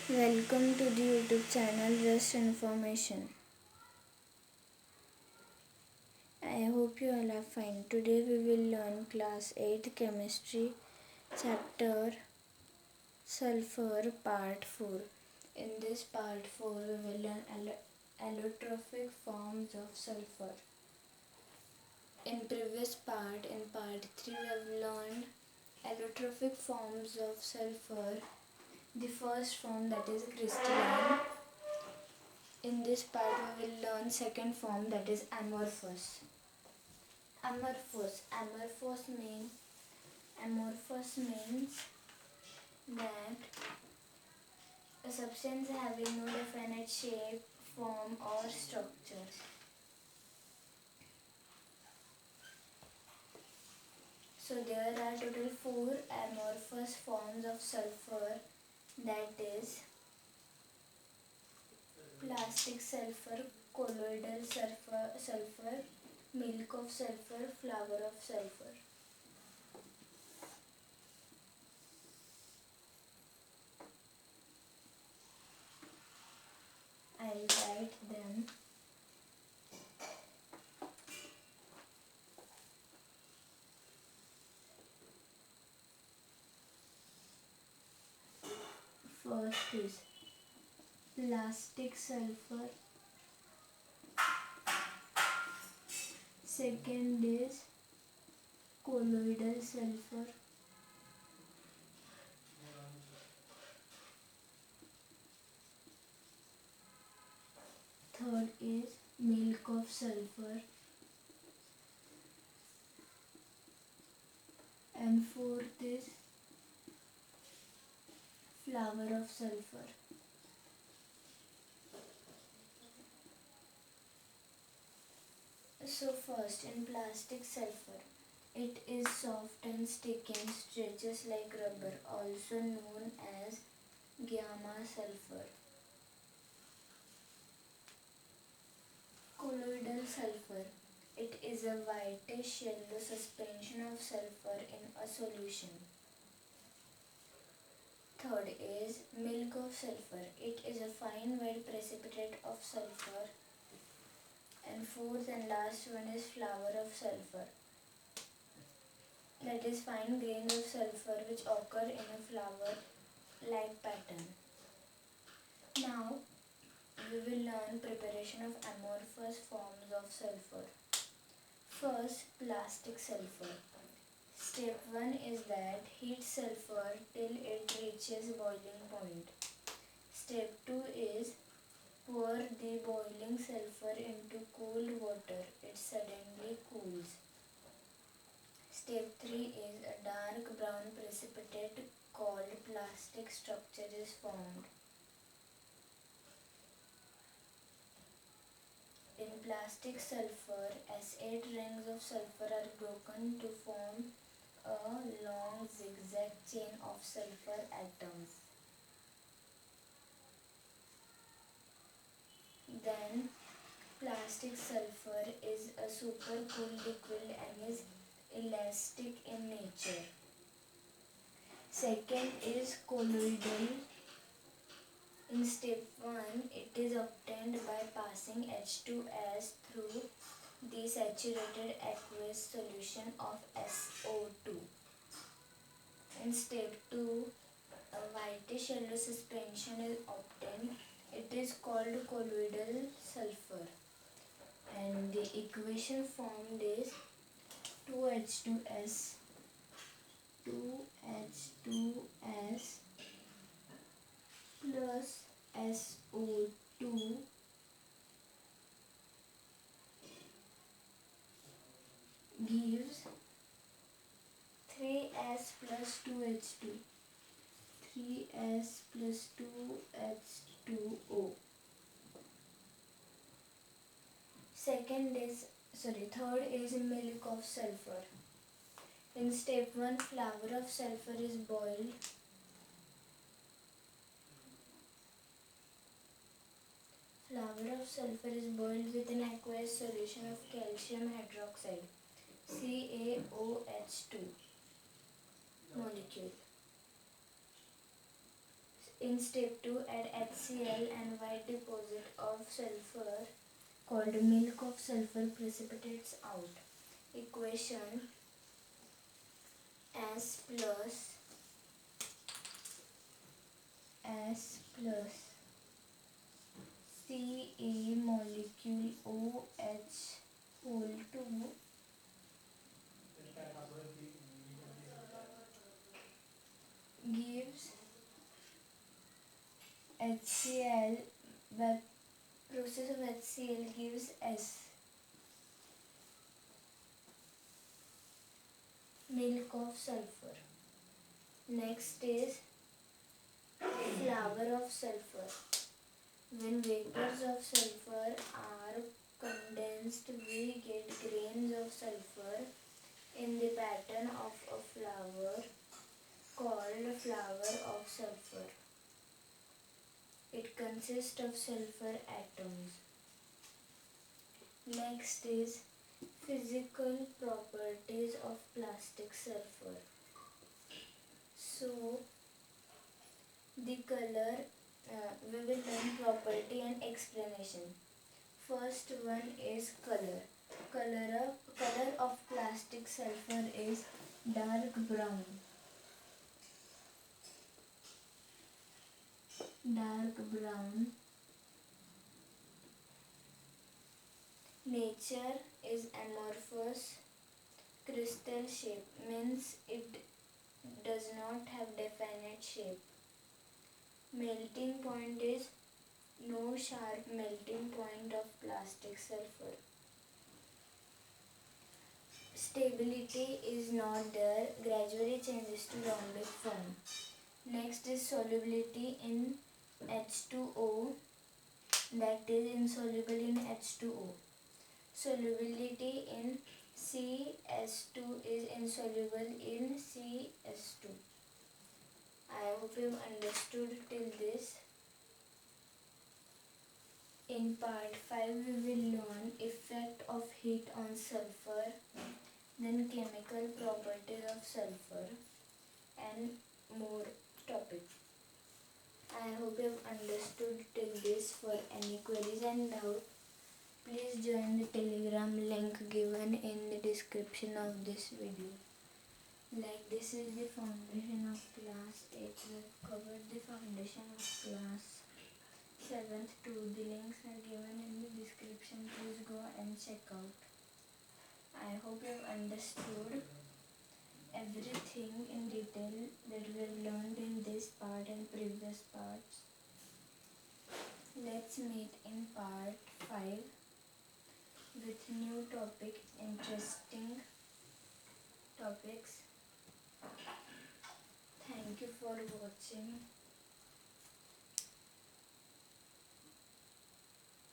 Welcome to the YouTube channel Just Information. I hope you all are fine. Today we will learn class 8 chemistry chapter sulfur part 4. In this part 4 we will learn allotrophic forms of sulfur. In previous part, in part 3, we have learned allotrophic forms of sulfur. The first form, that is crystalline. In this part we will learn second form, that is amorphous. Amorphous means that a substance having no definite shape, form or structure. So there are total 4 amorphous forms of sulfur, that is plastic sulfur, colloidal sulfur, milk of sulfur, flower of sulfur. I'll write them. First is plastic sulfur. Second is colloidal sulfur. Third is milk of sulfur. And fourth is flower of sulfur. So first, in plastic sulfur, it is soft and sticky and stretches like rubber, also known as gamma sulfur. Colloidal sulfur, it is a whitish yellow suspension of sulfur in a solution. Third is milk of sulfur, it is a fine white precipitate of sulfur. And fourth and last one is flower of sulfur, that is fine grains of sulfur which occur in a flower like pattern. Now we will learn preparation of amorphous forms of sulfur. First, plastic sulfur. Step 1 is that heat sulfur till it reaches boiling point. Step 2 is pour the boiling sulfur into cold water. It suddenly cools. Step 3 is a dark brown precipitate called plastic structure is formed. In plastic sulfur, S8 rings of sulfur are broken to form a long zigzag chain of sulfur atoms. Then plastic sulfur is a supercooled liquid and is elastic in nature. Second is colloidal. In step 1, it is obtained by passing H2S through the saturated aqueous solution of SO2. In step 2, a whitish yellow suspension is obtained. It is called colloidal sulfur. And the equation formed is 2H2S plus SO2 gives 3S plus 2H2. 3S plus 2H2O. Third is milk of sulfur. In step 1, flower of sulfur is boiled. Flower of sulfur is boiled with an aqueous solution of calcium hydroxide, CaOH2 molecule. In step 2, add HCl and white deposit of sulfur called milk of sulfur precipitates out. Equation S plus Ce molecule OH whole 2 gives HCl, but process of HCl gives S, milk of sulfur. Next is flower of sulfur. When vapors of sulfur are condensed, we get grains of sulfur in the pattern of a flower called flower of sulfur. It consists of sulfur atoms. Next is physical properties of plastic sulfur. So, the color, we will learn property and explanation. First one is color. Color of plastic sulfur is dark brown. Dark brown. Nature is amorphous. Crystal shape means it does not have definite shape. Melting point is no sharp melting point of plastic sulfur. Stability is not there, gradually changes to rounded form. Next is solubility in H2O, that is insoluble in H2O. Solubility in CS2 is insoluble in CS2. I hope you understood till this. In part 5 we will learn effect of heat on sulfur, then chemical properties of sulfur and more topics. I hope you have understood till this. For any queries and doubts, please join the Telegram link given in the description of this video. Like, this is the foundation of class 8. We have covered the foundation of class 7th too. The links are given in the description. Please go and check out. I hope you have understood everything in detail that we have learned in this part and previous parts. Let's meet in part 5 with new topic, interesting topics. Thank you for watching.